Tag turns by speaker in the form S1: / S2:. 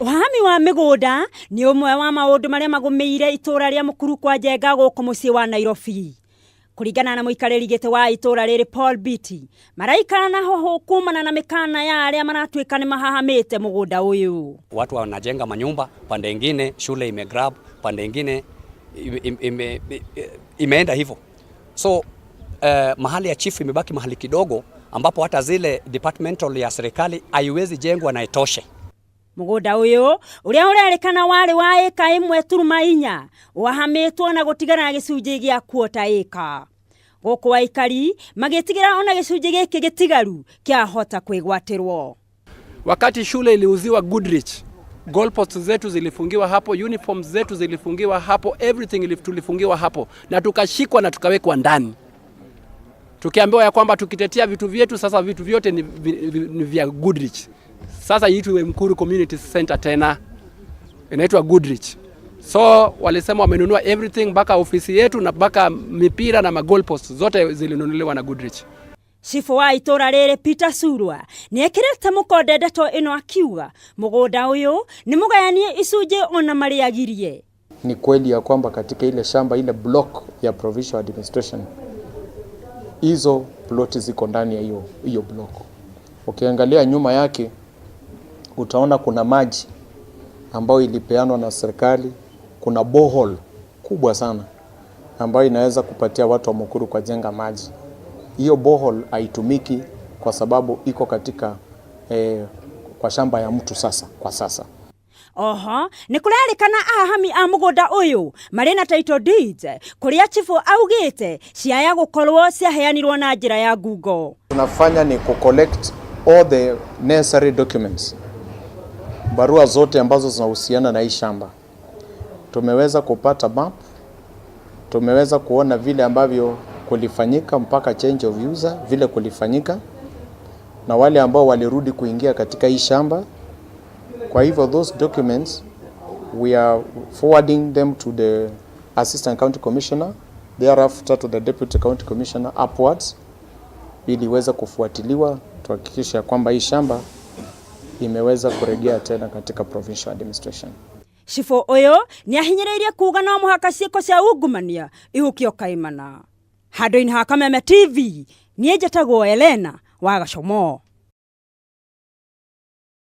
S1: Uhahami wa migunda ni umwe wa maundu maria magumeire itura ria Mukuru kwa Njenga guku mucii wa Nairobi. Kuringana na muikariri giti wa itura riri Paul Mbiti, maraikara na hoho kuumana na mikaana ya aria maratwika ni mahahamite mugunda uyu.
S2: Watu wanajenga manyumba, pande ingine shule imegrab, pande ingine imeenda hivyo. So mahali ya chief imebaki mahali kidogo ambapo hata zile departmental ya serikali haiwezi jengwa na itoshe.
S1: Mugunda uyu uria urerikana wari wa eka 1.4 uhahamitwo na gutigana na gicunji gia kuota eka. Guku Aikari magitigira ona gicunji giki gitigaru kia hota kwigwatirwo.
S3: Wakati shule iliuziwa Goodrich, goalposts zetu zilifungiwa hapo, uniforms zetu zilifungiwa hapo, everything tulifungiwa hapo na tukashikwa na tukawekwa ndani. Tukiambiwa ya kwamba tukitetea vitu vyetu, sasa vitu vyote ni vya Goodrich. Sasa itwe Mukuru Community Center tena inaitwa Goodrich. So walisema wamenunua everything, baka ofisi yetu na baka mipira na magolposts zote zilinunuliwa na Goodrich.
S1: Chifu wa itura riri Peter Surwa niekirete mukonde ndeto ino akiuga mugunda uyu ni mugayanie icunji ona mariagirie.
S4: Ni kweli ya kwamba katika ile shamba ile block ya provincial administration hizo ploti ziko ndani ya hiyo block. Ukiangalia nyuma yake utaona kuna maji ambayo ilipeanwa na serikali, kuna borehole kubwa sana ambayo inaweza kupatia watu wa Mukuru kwa jenga maji. Hiyo borehole haitumiki kwa sababu iko katika kwa shamba ya mtu kwa sasa.
S1: Oho, ni kurerikana ahami a mugunda uyu marina title deeds kuria chifu augite ciaya gukorwo ciaheanirwo na njira ya Google.
S4: Tunafanya ni collect all the necessary documents, barua zote ambazo zinahusiana na hii shamba. Tumeweza kupata map, tumeweza kuona vile ambavyo kulifanyika mpaka change of user vile kulifanyika na wale ambao walirudi kuingia katika hii shamba. Kwa hivyo those documents we are forwarding them to the assistant county commissioner, thereafter to the deputy county commissioner upwards, ili iweze kufuatiliwa tuhakikisha kwamba hii shamba imeweza kurejea tena katika provincial administration.
S1: Chifu uyu ni ahinyiriirie kuga no muhaka ciiko cia ungumania ihukio kaimana. Handu-ini ha Kameme TV ni njatagwo Elena wa Gacomo.